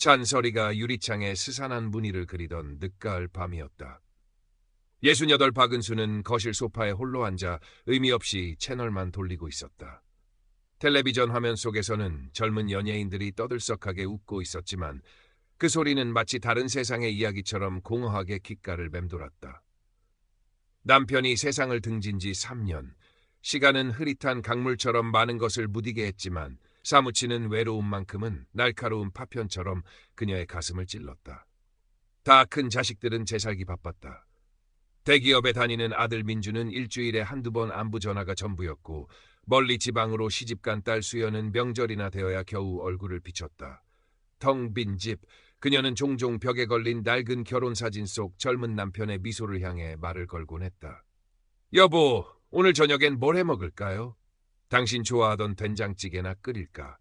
찬서리가 유리창에 스산한 무늬를 그리던 늦가을 밤이었다. 68 박은수는 거실 소파에 홀로 앉아 의미 없이 채널만 돌리고 있었다. 텔레비전 화면 속에서는 젊은 연예인들이 떠들썩하게 웃고 있었지만 그 소리는 마치 다른 세상의 이야기처럼 공허하게 귓가를 맴돌았다. 남편이 세상을 등진 지 3년, 시간은 흐릿한 강물처럼 많은 것을 무디게 했지만 사무치는 외로움만큼은 날카로운 파편처럼 그녀의 가슴을 찔렀다. 다 큰 자식들은 재살기 바빴다. 대기업에 다니는 아들 민주는 일주일에 한두 번 안부 전화가 전부였고 멀리 지방으로 시집간 딸 수연은 명절이나 되어야 겨우 얼굴을 비췄다. 텅 빈 집, 그녀는 종종 벽에 걸린 낡은 결혼사진 속 젊은 남편의 미소를 향해 말을 걸곤 했다. 여보, 오늘 저녁엔 뭘 해 먹을까요? 당신 좋아하던 된장찌개나 끓일까?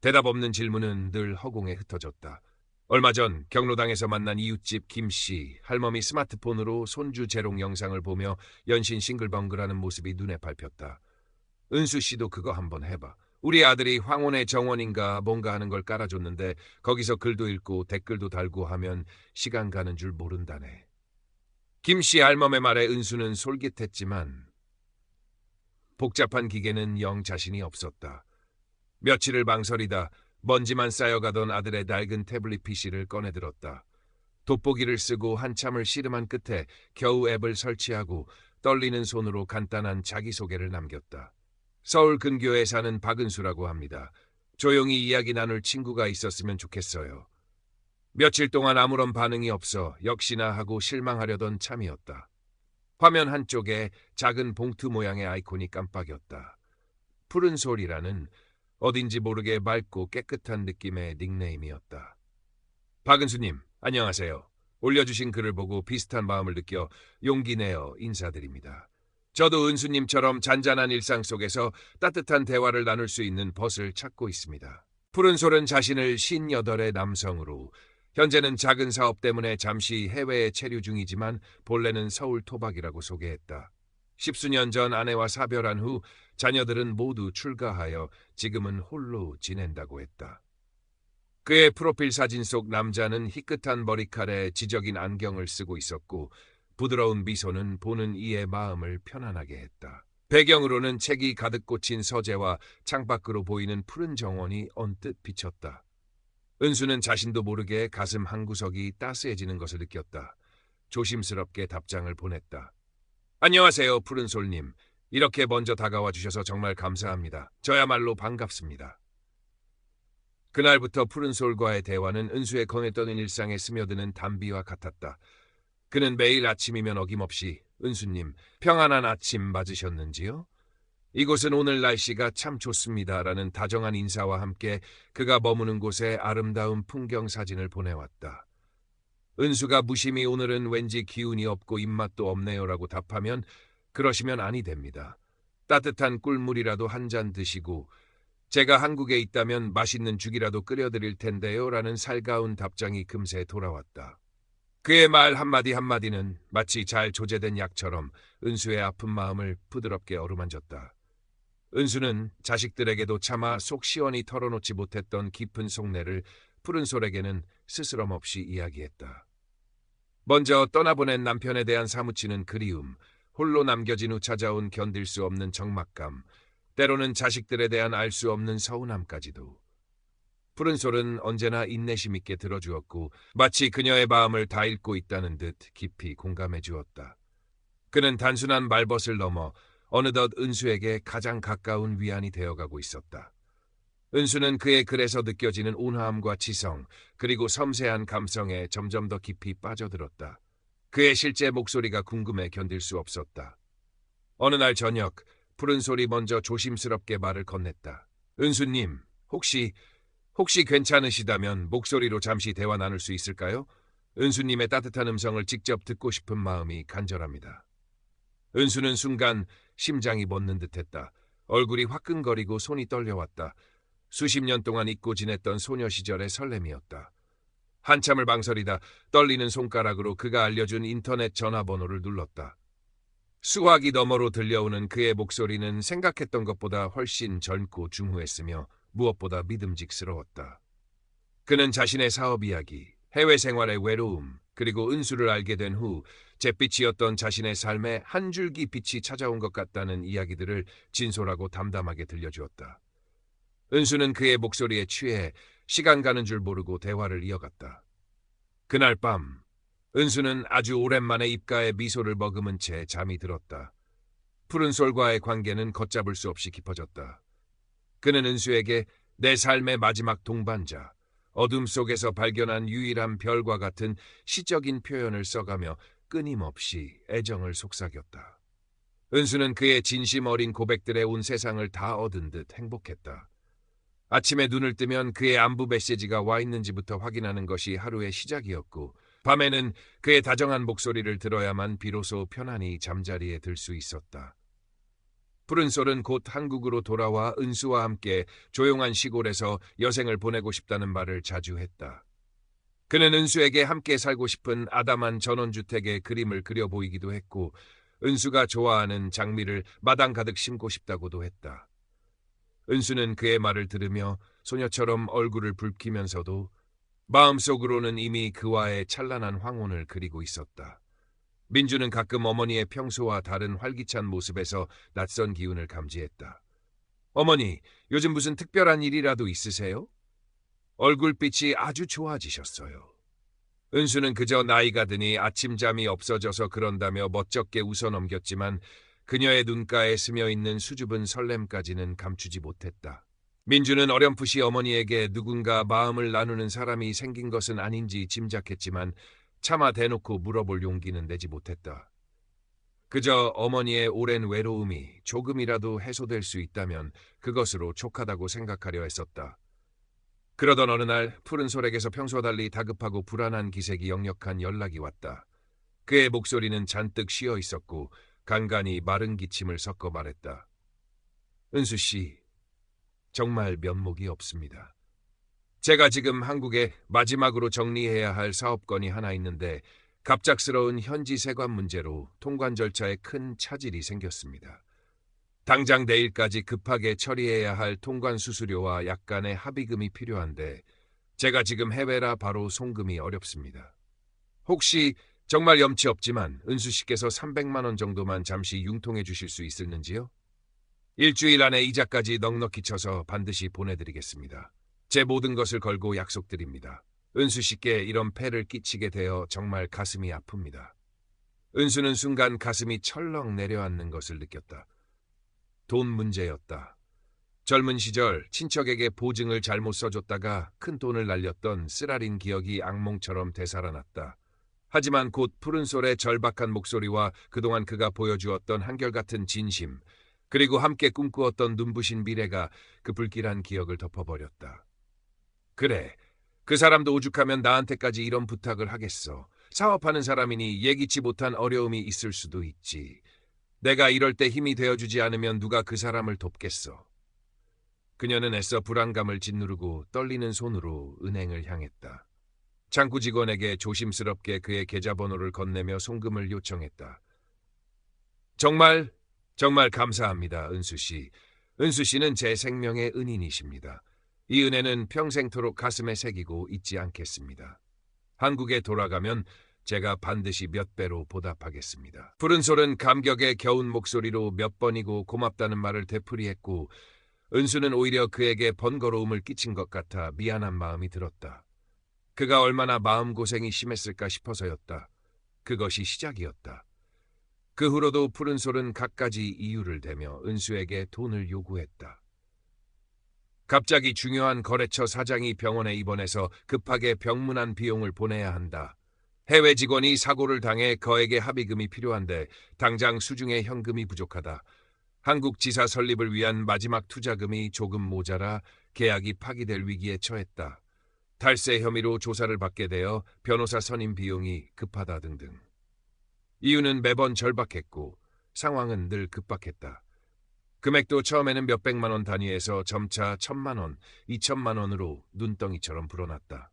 대답 없는 질문은 늘 허공에 흩어졌다. 얼마 전 경로당에서 만난 이웃집 김씨, 할머니 스마트폰으로 손주 재롱 영상을 보며 연신 싱글벙글하는 모습이 눈에 밟혔다. 은수 씨도 그거 한번 해봐. 우리 아들이 황혼의 정원인가 뭔가 하는 걸 깔아줬는데 거기서 글도 읽고 댓글도 달고 하면 시간 가는 줄 모른다네. 김씨 할멈의 말에 은수는 솔깃했지만 복잡한 기계는 영 자신이 없었다. 며칠을 망설이다 먼지만 쌓여가던 아들의 낡은 태블릿 PC를 꺼내들었다. 돋보기를 쓰고 한참을 씨름한 끝에 겨우 앱을 설치하고 떨리는 손으로 간단한 자기소개를 남겼다. 서울 근교에 사는 박은수라고 합니다. 조용히 이야기 나눌 친구가 있었으면 좋겠어요. 며칠 동안 아무런 반응이 없어 역시나 하고 실망하려던 참이었다. 화면 한쪽에 작은 봉투 모양의 아이콘이 깜빡였다. 푸른 솔이라는 어딘지 모르게 맑고 깨끗한 느낌의 닉네임이었다. 박은수님, 안녕하세요. 올려주신 글을 보고 비슷한 마음을 느껴 용기 내어 인사드립니다. 저도 은수님처럼 잔잔한 일상 속에서 따뜻한 대화를 나눌 수 있는 벗을 찾고 있습니다. 푸른솔은 자신을 58의 남성으로 현재는 작은 사업 때문에 잠시 해외에 체류 중이지만 본래는 서울 토박이라고 소개했다. 10수년 전 아내와 사별한 후 자녀들은 모두 출가하여 지금은 홀로 지낸다고 했다. 그의 프로필 사진 속 남자는 희끗한 머리칼에 지적인 안경을 쓰고 있었고 부드러운 미소는 보는 이의 마음을 편안하게 했다. 배경으로는 책이 가득 꽂힌 서재와 창밖으로 보이는 푸른 정원이 언뜻 비쳤다. 은수는 자신도 모르게 가슴 한구석이 따스해지는 것을 느꼈다. 조심스럽게 답장을 보냈다. 안녕하세요, 푸른솔님. 이렇게 먼저 다가와 주셔서 정말 감사합니다. 저야말로 반갑습니다. 그날부터 푸른솔과의 대화는 은수의 꺼냈던 일상에 스며드는 단비와 같았다. 그는 매일 아침이면 어김없이 은수님, 평안한 아침 맞으셨는지요? 이곳은 오늘 날씨가 참 좋습니다라는 다정한 인사와 함께 그가 머무는 곳에 아름다운 풍경 사진을 보내왔다. 은수가 무심히 오늘은 왠지 기운이 없고 입맛도 없네요라고 답하면 그러시면 아니 됩니다. 따뜻한 꿀물이라도 한 잔 드시고 제가 한국에 있다면 맛있는 죽이라도 끓여드릴 텐데요 라는 살가운 답장이 금세 돌아왔다. 그의 말 한마디 한마디는 마치 잘 조제된 약처럼 은수의 아픈 마음을 부드럽게 어루만졌다. 은수는 자식들에게도 차마 속 시원히 털어놓지 못했던 깊은 속내를 푸른솔에게는 스스럼 없이 이야기했다. 먼저 떠나보낸 남편에 대한 사무치는 그리움, 홀로 남겨진 후 찾아온 견딜 수 없는 적막감, 때로는 자식들에 대한 알 수 없는 서운함까지도. 푸른솔은 언제나 인내심 있게 들어주었고 마치 그녀의 마음을 다 읽고 있다는 듯 깊이 공감해 주었다. 그는 단순한 말벗을 넘어 어느덧 은수에게 가장 가까운 위안이 되어가고 있었다. 은수는 그의 글에서 느껴지는 온화함과 지성, 그리고 섬세한 감성에 점점 더 깊이 빠져들었다. 그의 실제 목소리가 궁금해 견딜 수 없었다. 어느 날 저녁, 푸른솔이 먼저 조심스럽게 말을 건넸다. 은수님, 혹시 괜찮으시다면 목소리로 잠시 대화 나눌 수 있을까요? 은수님의 따뜻한 음성을 직접 듣고 싶은 마음이 간절합니다. 은수는 순간 심장이 멎는 듯했다. 얼굴이 화끈거리고 손이 떨려왔다. 수십 년 동안 잊고 지냈던 소녀 시절의 설렘이었다. 한참을 망설이다 떨리는 손가락으로 그가 알려준 인터넷 전화번호를 눌렀다. 수화기 너머로 들려오는 그의 목소리는 생각했던 것보다 훨씬 젊고 중후했으며 무엇보다 믿음직스러웠다. 그는 자신의 사업 이야기, 해외 생활의 외로움, 그리고 은수를 알게 된 후 잿빛이었던 자신의 삶에 한 줄기 빛이 찾아온 것 같다는 이야기들을 진솔하고 담담하게 들려주었다. 은수는 그의 목소리에 취해 시간 가는 줄 모르고 대화를 이어갔다. 그날 밤, 은수는 아주 오랜만에 입가에 미소를 머금은 채 잠이 들었다. 푸른솔과의 관계는 걷잡을 수 없이 깊어졌다. 그는 은수에게 내 삶의 마지막 동반자, 어둠 속에서 발견한 유일한 별과 같은 시적인 표현을 써가며 끊임없이 애정을 속삭였다. 은수는 그의 진심 어린 고백들에 온 세상을 다 얻은 듯 행복했다. 아침에 눈을 뜨면 그의 안부 메시지가 와 있는지부터 확인하는 것이 하루의 시작이었고, 밤에는 그의 다정한 목소리를 들어야만 비로소 편안히 잠자리에 들 수 있었다. 푸른솔은 곧 한국으로 돌아와 은수와 함께 조용한 시골에서 여생을 보내고 싶다는 말을 자주 했다. 그는 은수에게 함께 살고 싶은 아담한 전원주택의 그림을 그려 보이기도 했고, 은수가 좋아하는 장미를 마당 가득 심고 싶다고도 했다. 은수는 그의 말을 들으며 소녀처럼 얼굴을 붉히면서도 마음속으로는 이미 그와의 찬란한 황혼을 그리고 있었다. 민주는 가끔 어머니의 평소와 다른 활기찬 모습에서 낯선 기운을 감지했다. 어머니, 요즘 무슨 특별한 일이라도 있으세요? 얼굴빛이 아주 좋아지셨어요. 은수는 그저 나이가 드니 아침잠이 없어져서 그런다며 멋쩍게 웃어 넘겼지만 그녀의 눈가에 스며있는 수줍은 설렘까지는 감추지 못했다. 민주는 어렴풋이 어머니에게 누군가 마음을 나누는 사람이 생긴 것은 아닌지 짐작했지만 차마 대놓고 물어볼 용기는 내지 못했다. 그저 어머니의 오랜 외로움이 조금이라도 해소될 수 있다면 그것으로 족하다고 생각하려 했었다. 그러던 어느 날 푸른솔에게서 평소와 달리 다급하고 불안한 기색이 역력한 연락이 왔다. 그의 목소리는 잔뜩 쉬어 있었고 간간히 마른 기침을 섞어 말했다. 은수 씨, 정말 면목이 없습니다. 제가 지금 한국에 마지막으로 정리해야 할 사업건이 하나 있는데 갑작스러운 현지 세관 문제로 통관 절차에 큰 차질이 생겼습니다. 당장 내일까지 급하게 처리해야 할 통관 수수료와 약간의 합의금이 필요한데 제가 지금 해외라 바로 송금이 어렵습니다. 혹시 정말 염치 없지만 은수 씨께서 300만 원 정도만 잠시 융통해 주실 수 있을는지요? 일주일 안에 이자까지 넉넉히 쳐서 반드시 보내드리겠습니다. 제 모든 것을 걸고 약속드립니다. 은수 씨께 이런 폐를 끼치게 되어 정말 가슴이 아픕니다. 은수는 순간 가슴이 철렁 내려앉는 것을 느꼈다. 돈 문제였다. 젊은 시절 친척에게 보증을 잘못 써줬다가 큰 돈을 날렸던 쓰라린 기억이 악몽처럼 되살아났다. 하지만 곧 푸른솔의 절박한 목소리와 그동안 그가 보여주었던 한결같은 진심, 그리고 함께 꿈꾸었던 눈부신 미래가 그 불길한 기억을 덮어버렸다. 그래, 그 사람도 오죽하면 나한테까지 이런 부탁을 하겠어. 사업하는 사람이니 예기치 못한 어려움이 있을 수도 있지. 내가 이럴 때 힘이 되어주지 않으면 누가 그 사람을 돕겠어. 그녀는 애써 불안감을 짓누르고 떨리는 손으로 은행을 향했다. 창구 직원에게 조심스럽게 그의 계좌번호를 건네며 송금을 요청했다. 정말 감사합니다, 은수 씨. 은수 씨는 제 생명의 은인이십니다. 이 은혜는 평생토록 가슴에 새기고 잊지 않겠습니다. 한국에 돌아가면 제가 반드시 몇 배로 보답하겠습니다. 푸른솔은 감격에 겨운 목소리로 몇 번이고 고맙다는 말을 되풀이했고 은수는 오히려 그에게 번거로움을 끼친 것 같아 미안한 마음이 들었다. 그가 얼마나 마음고생이 심했을까 싶어서였다. 그것이 시작이었다. 그 후로도 푸른솔은 갖가지 이유를 대며 은수에게 돈을 요구했다. 갑자기 중요한 거래처 사장이 병원에 입원해서 급하게 병문안 비용을 보내야 한다. 해외 직원이 사고를 당해 거액의 합의금이 필요한데 당장 수중에 현금이 부족하다. 한국 지사 설립을 위한 마지막 투자금이 조금 모자라 계약이 파기될 위기에 처했다. 탈세 혐의로 조사를 받게 되어 변호사 선임 비용이 급하다 등등. 이유는 매번 절박했고 상황은 늘 급박했다. 금액도 처음에는 몇백만 원 단위에서 점차 1,000만 원, 2,000만 원으로 눈덩이처럼 불어났다.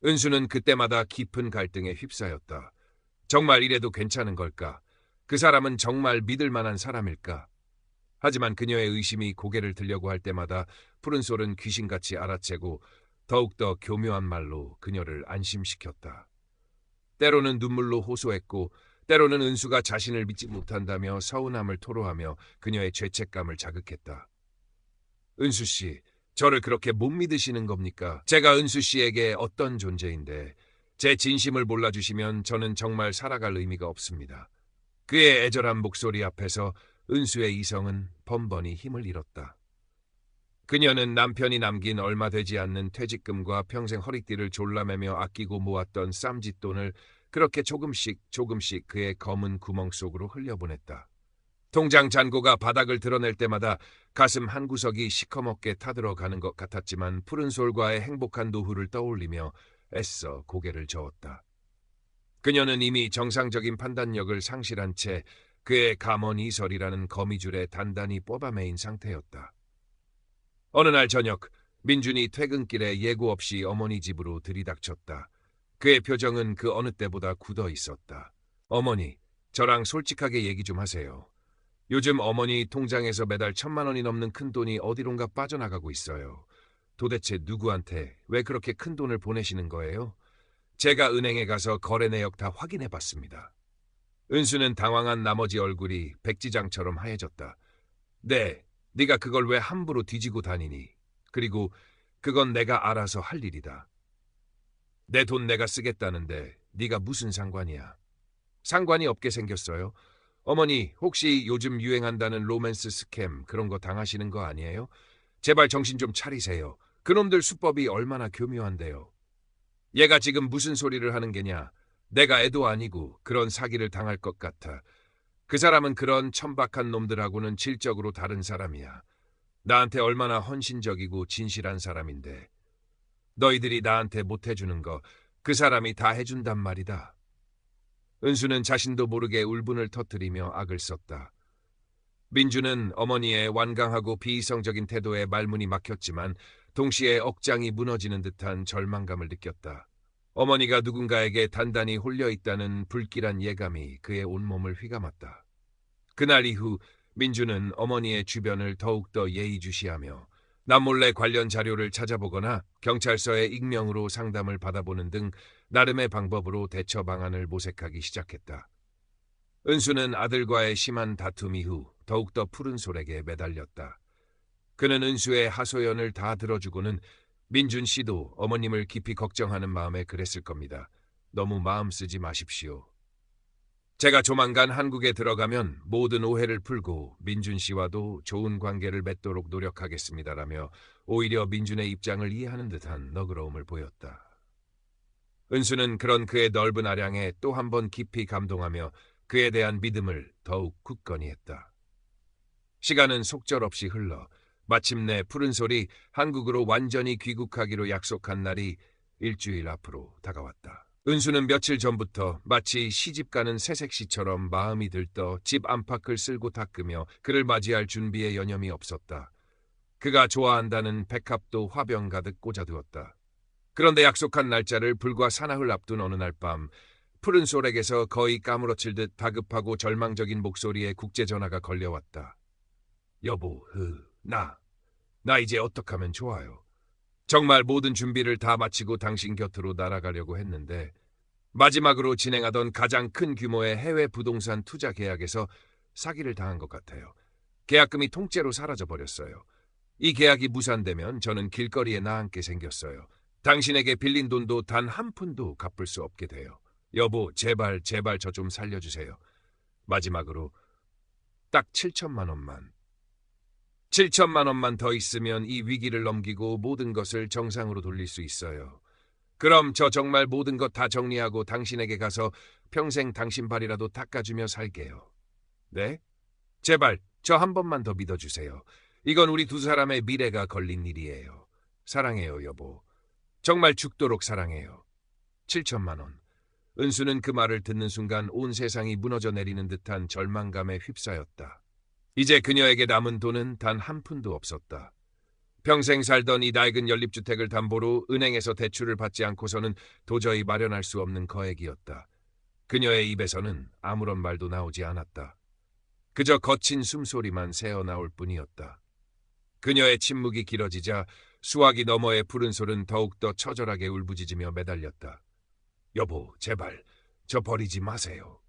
은수는 그때마다 깊은 갈등에 휩싸였다. 정말 이래도 괜찮은 걸까? 그 사람은 정말 믿을 만한 사람일까? 하지만 그녀의 의심이 고개를 들려고 할 때마다 푸른솔은 귀신같이 알아채고 더욱더 교묘한 말로 그녀를 안심시켰다. 때로는 눈물로 호소했고 때로는 은수가 자신을 믿지 못한다며 서운함을 토로하며 그녀의 죄책감을 자극했다. 은수 씨, 저를 그렇게 못 믿으시는 겁니까? 제가 은수 씨에게 어떤 존재인데 제 진심을 몰라주시면 저는 정말 살아갈 의미가 없습니다. 그의 애절한 목소리 앞에서 은수의 이성은 번번이 힘을 잃었다. 그녀는 남편이 남긴 얼마 되지 않는 퇴직금과 평생 허리띠를 졸라매며 아끼고 모았던 쌈짓돈을 그렇게 조금씩 그의 검은 구멍 속으로 흘려보냈다. 통장 잔고가 바닥을 드러낼 때마다 가슴 한구석이 시커멓게 타들어가는 것 같았지만 푸른 솔과의 행복한 노후를 떠올리며 애써 고개를 저었다. 그녀는 이미 정상적인 판단력을 상실한 채 그의 감언 이설이라는 거미줄에 단단히 뽑아매인 상태였다. 어느 날 저녁, 민준이 퇴근길에 예고 없이 어머니 집으로 들이닥쳤다. 그의 표정은 그 어느 때보다 굳어 있었다. 어머니, 저랑 솔직하게 얘기 좀 하세요. 요즘 어머니 통장에서 매달 1,000만 원이 넘는 큰돈이 어디론가 빠져나가고 있어요. 도대체 누구한테 왜 그렇게 큰 돈을 보내시는 거예요? 제가 은행에 가서 거래 내역 다 확인해 봤습니다. 은수는 당황한 나머지 얼굴이 백지장처럼 하얘졌다. 네, 네가 그걸 왜 함부로 뒤지고 다니니? 그리고 그건 내가 알아서 할 일이다. 내 돈 내가 쓰겠다는데 네가 무슨 상관이야? 상관이 없게 생겼어요. 어머니, 혹시 요즘 유행한다는 로맨스 스캠 그런 거 당하시는 거 아니에요? 제발 정신 좀 차리세요. 그놈들 수법이 얼마나 교묘한데요. 얘가 지금 무슨 소리를 하는 게냐? 내가 애도 아니고 그런 사기를 당할 것 같아. 그 사람은 그런 천박한 놈들하고는 질적으로 다른 사람이야. 나한테 얼마나 헌신적이고 진실한 사람인데. 너희들이 나한테 못 해주는 거 그 사람이 다 해준단 말이다. 은수는 자신도 모르게 울분을 터뜨리며 악을 썼다. 민주는 어머니의 완강하고 비이성적인 태도에 말문이 막혔지만 동시에 억장이 무너지는 듯한 절망감을 느꼈다. 어머니가 누군가에게 단단히 홀려 있다는 불길한 예감이 그의 온몸을 휘감았다. 그날 이후 민주는 어머니의 주변을 더욱더 예의주시하며 남몰래 관련 자료를 찾아보거나 경찰서에 익명으로 상담을 받아보는 등 나름의 방법으로 대처 방안을 모색하기 시작했다. 은수는 아들과의 심한 다툼 이후 더욱더 푸른 솔에게 매달렸다. 그는 은수의 하소연을 다 들어주고는 민준 씨도 어머님을 깊이 걱정하는 마음에 그랬을 겁니다. 너무 마음 쓰지 마십시오. 제가 조만간 한국에 들어가면 모든 오해를 풀고 민준 씨와도 좋은 관계를 맺도록 노력하겠습니다라며 오히려 민준의 입장을 이해하는 듯한 너그러움을 보였다. 은수는 그런 그의 넓은 아량에 또 한 번 깊이 감동하며 그에 대한 믿음을 더욱 굳건히 했다. 시간은 속절없이 흘러 마침내 푸른솔이 한국으로 완전히 귀국하기로 약속한 날이 일주일 앞으로 다가왔다. 은수는 며칠 전부터 마치 시집가는 새색시처럼 마음이 들떠 집 안팎을 쓸고 닦으며 그를 맞이할 준비에 여념이 없었다. 그가 좋아한다는 백합도 화병 가득 꽂아두었다. 그런데 약속한 날짜를 불과 사나흘 앞둔 어느 날 밤 푸른솔에게서 거의 까무러칠 듯 다급하고 절망적인 목소리에 국제전화가 걸려왔다. 여보, 나 이제 어떡하면 좋아요? 정말 모든 준비를 다 마치고 당신 곁으로 날아가려고 했는데 마지막으로 진행하던 가장 큰 규모의 해외 부동산 투자 계약에서 사기를 당한 것 같아요. 계약금이 통째로 사라져버렸어요. 이 계약이 무산되면 저는 길거리에 나앉게 생겼어요. 당신에게 빌린 돈도 단 한 푼도 갚을 수 없게 돼요. 여보, 제발 저 좀 살려주세요. 마지막으로 딱 7천만 원만. 7천만 원만 더 있으면 이 위기를 넘기고 모든 것을 정상으로 돌릴 수 있어요. 그럼 저 정말 모든 것 다 정리하고 당신에게 가서 평생 당신 발이라도 닦아주며 살게요. 네? 제발 저 한 번만 더 믿어주세요. 이건 우리 두 사람의 미래가 걸린 일이에요. 사랑해요, 여보. 정말 죽도록 사랑해요. 7천만 원. 은수는 그 말을 듣는 순간 온 세상이 무너져 내리는 듯한 절망감에 휩싸였다. 이제 그녀에게 남은 돈은 단 한 푼도 없었다. 평생 살던 이 낡은 연립주택을 담보로 은행에서 대출을 받지 않고서는 도저히 마련할 수 없는 거액이었다. 그녀의 입에서는 아무런 말도 나오지 않았다. 그저 거친 숨소리만 새어나올 뿐이었다. 그녀의 침묵이 길어지자 수화기 너머의 푸른 솔은 더욱더 처절하게 울부짖으며 매달렸다. 여보, 제발 저 버리지 마세요.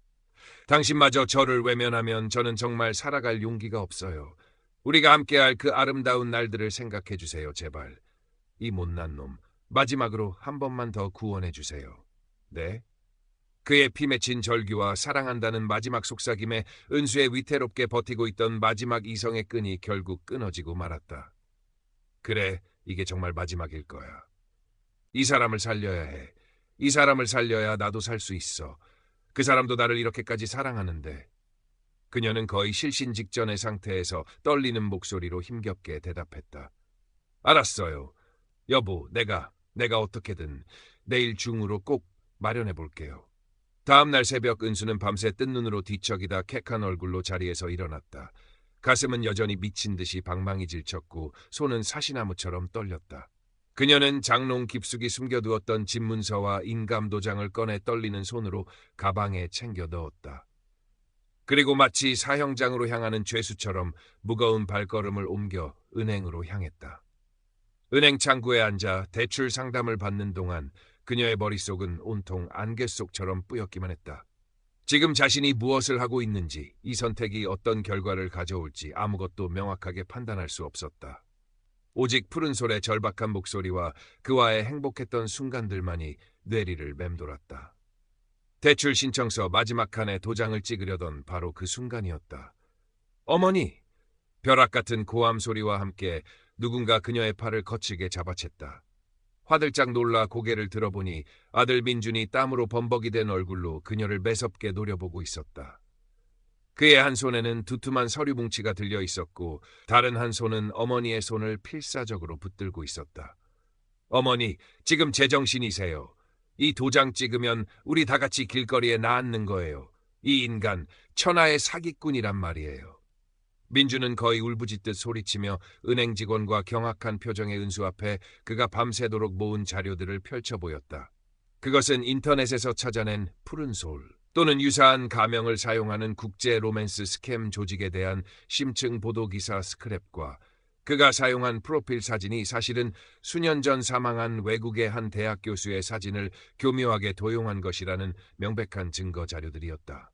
당신마저 저를 외면하면 저는 정말 살아갈 용기가 없어요. 우리가 함께할 그 아름다운 날들을 생각해 주세요, 제발. 이 못난 놈, 마지막으로 한 번만 더 구원해 주세요. 네? 그의 피 맺힌 절규와 사랑한다는 마지막 속삭임에 은수의 위태롭게 버티고 있던 마지막 이성의 끈이 결국 끊어지고 말았다. 그래, 이게 정말 마지막일 거야. 이 사람을 살려야 해. 이 사람을 살려야 나도 살 수 있어. 그 사람도 나를 이렇게까지 사랑하는데. 그녀는 거의 실신 직전의 상태에서 떨리는 목소리로 힘겹게 대답했다. 알았어요. 여보, 내가 어떻게든 내일 중으로 꼭 마련해 볼게요. 다음 날 새벽 은수는 밤새 뜬 눈으로 뒤척이다 캑한 얼굴로 자리에서 일어났다. 가슴은 여전히 미친 듯이 방망이 질쳤고 손은 사시나무처럼 떨렸다. 그녀는 장롱 깊숙이 숨겨두었던 집문서와 인감도장을 꺼내 떨리는 손으로 가방에 챙겨 넣었다. 그리고 마치 사형장으로 향하는 죄수처럼 무거운 발걸음을 옮겨 은행으로 향했다. 은행 창구에 앉아 대출 상담을 받는 동안 그녀의 머릿속은 온통 안개 속처럼 뿌옇기만 했다. 지금 자신이 무엇을 하고 있는지, 이 선택이 어떤 결과를 가져올지 아무것도 명확하게 판단할 수 없었다. 오직 푸른 솔의 절박한 목소리와 그와의 행복했던 순간들만이 뇌리를 맴돌았다. 대출 신청서 마지막 칸에 도장을 찍으려던 바로 그 순간이었다. 어머니! 벼락 같은 고함 소리와 함께 누군가 그녀의 팔을 거칠게 잡아챘다. 화들짝 놀라 고개를 들어보니 아들 민준이 땀으로 범벅이 된 얼굴로 그녀를 매섭게 노려보고 있었다. 그의 한 손에는 두툼한 서류 뭉치가 들려 있었고 다른 한 손은 어머니의 손을 필사적으로 붙들고 있었다. 어머니, 지금 제정신이세요. 이 도장 찍으면 우리 다 같이 길거리에 나앉는 거예요. 이 인간 천하의 사기꾼이란 말이에요. 민주는 거의 울부짖듯 소리치며 은행 직원과 경악한 표정의 은수 앞에 그가 밤새도록 모은 자료들을 펼쳐 보였다. 그것은 인터넷에서 찾아낸 푸른 솔 또는 유사한 가명을 사용하는 국제 로맨스 스캠 조직에 대한 심층 보도기사 스크랩과 그가 사용한 프로필 사진이 사실은 수년 전 사망한 외국의 한 대학 교수의 사진을 교묘하게 도용한 것이라는 명백한 증거 자료들이었다.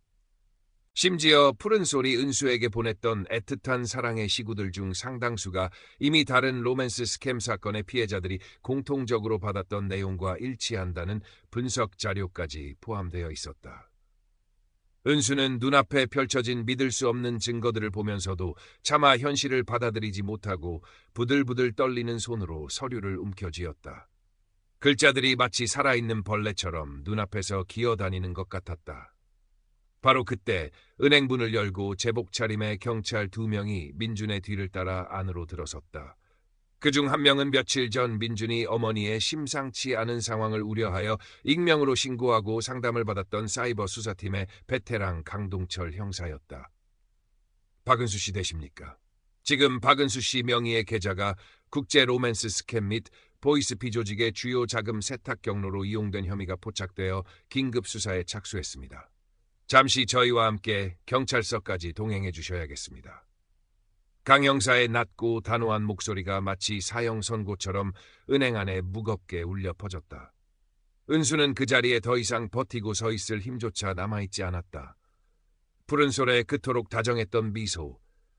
심지어 푸른 솔이 은수에게 보냈던 애틋한 사랑의 시구들 중 상당수가 이미 다른 로맨스 스캠 사건의 피해자들이 공통적으로 받았던 내용과 일치한다는 분석 자료까지 포함되어 있었다. 은수는 눈앞에 펼쳐진 믿을 수 없는 증거들을 보면서도 차마 현실을 받아들이지 못하고 부들부들 떨리는 손으로 서류를 움켜쥐었다. 글자들이 마치 살아있는 벌레처럼 눈앞에서 기어다니는 것 같았다. 바로 그때 은행 문을 열고 제복 차림의 경찰 2명이 민준의 뒤를 따라 안으로 들어섰다. 그중 한 명은 며칠 전 민준이 어머니의 심상치 않은 상황을 우려하여 익명으로 신고하고 상담을 받았던 사이버 수사팀의 베테랑 강동철 형사였다. 박은수 씨 되십니까? 지금 박은수 씨 명의의 계좌가 국제 로맨스 스캠 및 보이스피 조직의 주요 자금 세탁 경로로 이용된 혐의가 포착되어 긴급 수사에 착수했습니다. 잠시 저희와 함께 경찰서까지 동행해 주셔야겠습니다. 강 형사의 낮고 단호한 목소리가 마치 사형 선고처럼 은행 안에 무겁게 울려 퍼졌다. 은수는 그 자리에 더 이상 버티고 서 있을 힘조차 남아있지 않았다. 푸른 솔에 그토록 다정했던 미소,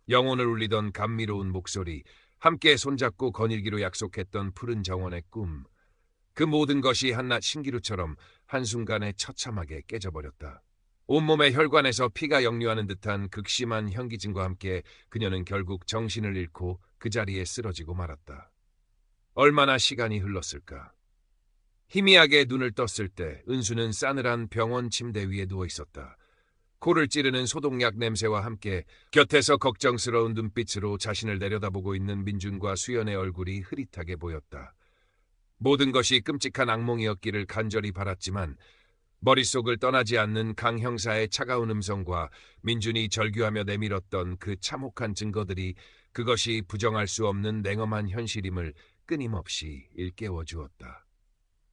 영혼을 울리던 감미로운 목소리, 함께 손잡고 거닐기로 약속했던 푸른 정원의 꿈, 그 모든 것이 한낱 신기루처럼 한순간에 처참하게 깨져버렸다. 온몸의 혈관에서 피가 역류하는 듯한 극심한 현기증과 함께 그녀는 결국 정신을 잃고 그 자리에 쓰러지고 말았다. 얼마나 시간이 흘렀을까? 희미하게 눈을 떴을 때 은수는 싸늘한 병원 침대 위에 누워 있었다. 코를 찌르는 소독약 냄새와 함께 곁에서 걱정스러운 눈빛으로 자신을 내려다보고 있는 민준과 수연의 얼굴이 흐릿하게 보였다. 모든 것이 끔찍한 악몽이었기를 간절히 바랐지만 머릿속을 떠나지 않는 강 형사의 차가운 음성과 민준이 절규하며 내밀었던 그 참혹한 증거들이 그것이 부정할 수 없는 냉엄한 현실임을 끊임없이 일깨워 주었다.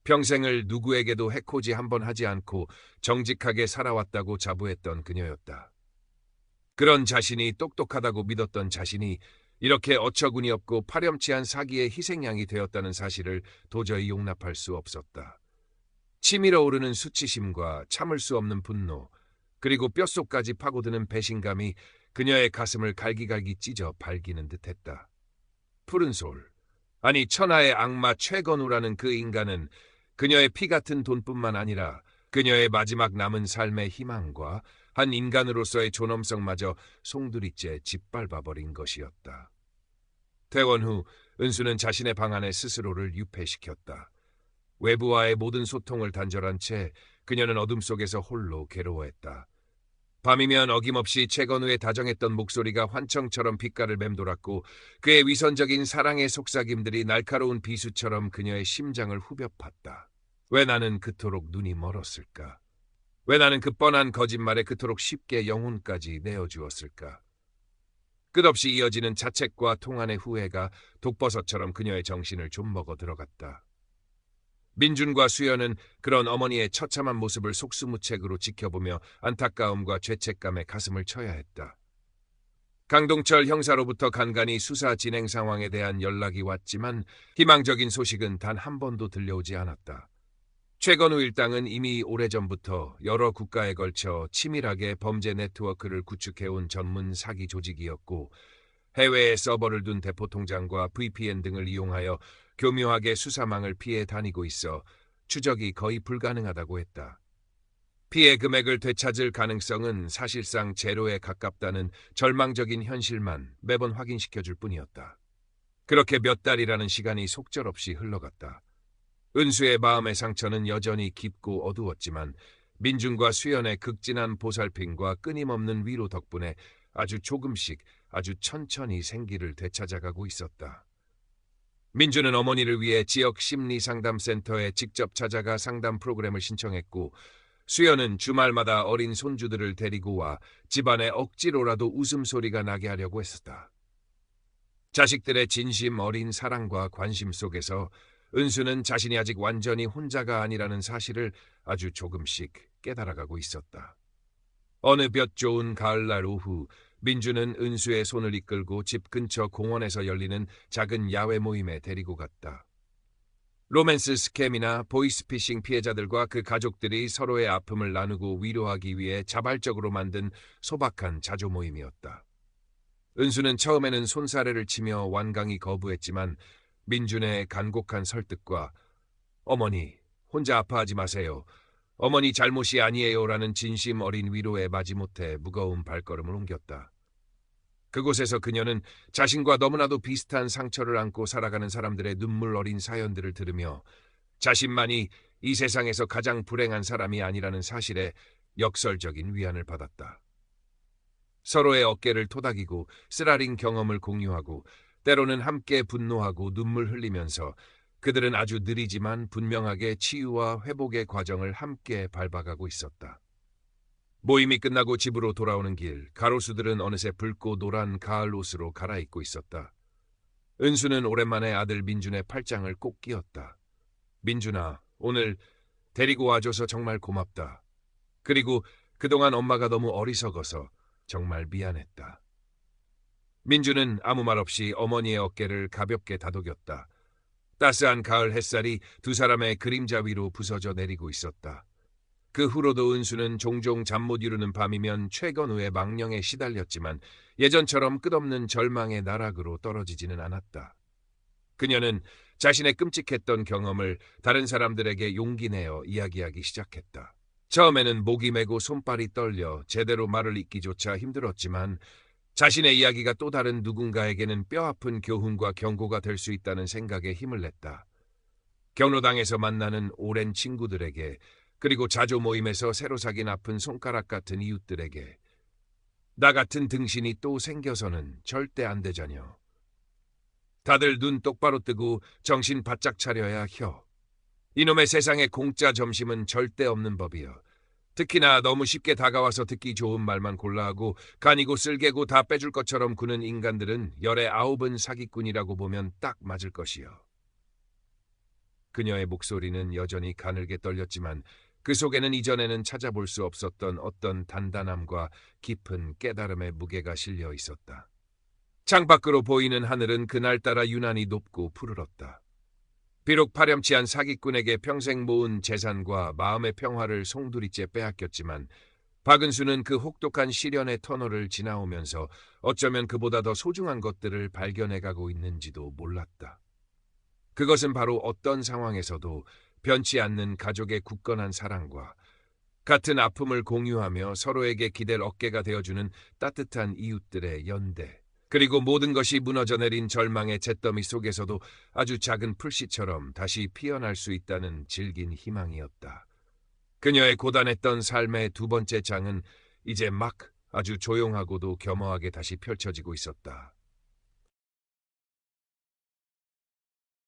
평생을 누구에게도 해코지 한 번 하지 않고 정직하게 살아왔다고 자부했던 그녀였다. 그런 자신이 똑똑하다고 믿었던 자신이 이렇게 어처구니 없고 파렴치한 사기의 희생양이 되었다는 사실을 도저히 용납할 수 없었다. 치밀어 오르는 수치심과 참을 수 없는 분노, 그리고 뼛속까지 파고드는 배신감이 그녀의 가슴을 갈기갈기 찢어 발기는 듯했다. 푸른 솔, 아니 천하의 악마 최건우라는 그 인간은 그녀의 피 같은 돈뿐만 아니라 그녀의 마지막 남은 삶의 희망과 한 인간으로서의 존엄성마저 송두리째 짓밟아버린 것이었다. 퇴원 후 은수는 자신의 방 안에 스스로를 유폐시켰다. 외부와의 모든 소통을 단절한 채 그녀는 어둠 속에서 홀로 괴로워했다. 밤이면 어김없이 최건우의 다정했던 목소리가 환청처럼 빛깔을 맴돌았고 그의 위선적인 사랑의 속삭임들이 날카로운 비수처럼 그녀의 심장을 후벼 팠다. 왜 나는 그토록 눈이 멀었을까? 왜 나는 그 뻔한 거짓말에 그토록 쉽게 영혼까지 내어주었을까? 끝없이 이어지는 자책과 통한의 후회가 독버섯처럼 그녀의 정신을 좀먹어 들어갔다. 민준과 수연은 그런 어머니의 처참한 모습을 속수무책으로 지켜보며 안타까움과 죄책감에 가슴을 쳐야 했다. 강동철 형사로부터 간간히 수사 진행 상황에 대한 연락이 왔지만 희망적인 소식은 단 한 번도 들려오지 않았다. 최건우 일당은 이미 오래전부터 여러 국가에 걸쳐 치밀하게 범죄 네트워크를 구축해온 전문 사기 조직이었고 해외에 서버를 둔 대포통장과 VPN 등을 이용하여 교묘하게 수사망을 피해 다니고 있어 추적이 거의 불가능하다고 했다. 피해 금액을 되찾을 가능성은 사실상 제로에 가깝다는 절망적인 현실만 매번 확인시켜줄 뿐이었다. 그렇게 몇 달이라는 시간이 속절없이 흘러갔다. 은수의 마음의 상처는 여전히 깊고 어두웠지만 민준과 수연의 극진한 보살핌과 끊임없는 위로 덕분에 아주 조금씩 아주 천천히 생기를 되찾아가고 있었다. 민준은 어머니를 위해 지역 심리상담센터에 직접 찾아가 상담 프로그램을 신청했고 수연은 주말마다 어린 손주들을 데리고 와 집안에 억지로라도 웃음소리가 나게 하려고 했었다. 자식들의 진심 어린 사랑과 관심 속에서 은수는 자신이 아직 완전히 혼자가 아니라는 사실을 아주 조금씩 깨달아가고 있었다. 어느 볕 좋은 가을날 오후 민주는 은수의 손을 이끌고 집 근처 공원에서 열리는 작은 야외 모임에 데리고 갔다. 로맨스 스캠이나 보이스피싱 피해자들과 그 가족들이 서로의 아픔을 나누고 위로하기 위해 자발적으로 만든 소박한 자조 모임이었다. 은수는 처음에는 손사래를 치며 완강히 거부했지만 민준의 간곡한 설득과 어머니, 혼자 아파하지 마세요. 어머니 잘못이 아니에요라는 진심 어린 위로에 마지못해 무거운 발걸음을 옮겼다. 그곳에서 그녀는 자신과 너무나도 비슷한 상처를 안고 살아가는 사람들의 눈물 어린 사연들을 들으며 자신만이 이 세상에서 가장 불행한 사람이 아니라는 사실에 역설적인 위안을 받았다. 서로의 어깨를 토닥이고 쓰라린 경험을 공유하고 때로는 함께 분노하고 눈물 흘리면서 그들은 아주 느리지만 분명하게 치유와 회복의 과정을 함께 밟아가고 있었다. 모임이 끝나고 집으로 돌아오는 길, 가로수들은 어느새 붉고 노란 가을 옷으로 갈아입고 있었다. 은수는 오랜만에 아들 민준의 팔짱을 꼭 끼었다. 민준아, 오늘 데리고 와줘서 정말 고맙다. 그리고 그동안 엄마가 너무 어리석어서 정말 미안했다. 민준은 아무 말 없이 어머니의 어깨를 가볍게 다독였다. 따스한 가을 햇살이 두 사람의 그림자 위로 부서져 내리고 있었다. 그 후로도 은수는 종종 잠 못 이루는 밤이면 최건우의 망령에 시달렸지만 예전처럼 끝없는 절망의 나락으로 떨어지지는 않았다. 그녀는 자신의 끔찍했던 경험을 다른 사람들에게 용기 내어 이야기하기 시작했다. 처음에는 목이 메고 손발이 떨려 제대로 말을 잇기조차 힘들었지만 자신의 이야기가 또 다른 누군가에게는 뼈아픈 교훈과 경고가 될 수 있다는 생각에 힘을 냈다. 경로당에서 만나는 오랜 친구들에게 그리고 자조 모임에서 새로 사귄 아픈 손가락 같은 이웃들에게 나 같은 등신이 또 생겨서는 절대 안 되자녀. 다들 눈 똑바로 뜨고 정신 바짝 차려야 혀. 이놈의 세상에 공짜 점심은 절대 없는 법이여. 특히나 너무 쉽게 다가와서 듣기 좋은 말만 골라 하고 간이고 쓸개고 다 빼줄 것처럼 구는 인간들은 열의 9은 사기꾼이라고 보면 딱 맞을 것이여. 그녀의 목소리는 여전히 가늘게 떨렸지만 그 속에는 이전에는 찾아볼 수 없었던 어떤 단단함과 깊은 깨달음의 무게가 실려 있었다. 창밖으로 보이는 하늘은 그날따라 유난히 높고 푸르렀다. 비록 파렴치한 사기꾼에게 평생 모은 재산과 마음의 평화를 송두리째 빼앗겼지만 박은수는 그 혹독한 시련의 터널을 지나오면서 어쩌면 그보다 더 소중한 것들을 발견해가고 있는지도 몰랐다. 그것은 바로 어떤 상황에서도 변치 않는 가족의 굳건한 사랑과 같은 아픔을 공유하며 서로에게 기댈 어깨가 되어주는 따뜻한 이웃들의 연대, 그리고 모든 것이 무너져 내린 절망의 잿더미 속에서도 아주 작은 풀씨처럼 다시 피어날 수 있다는 질긴 희망이었다. 그녀의 고단했던 삶의 두 번째 장은 이제 막 아주 조용하고도 겸허하게 다시 펼쳐지고 있었다.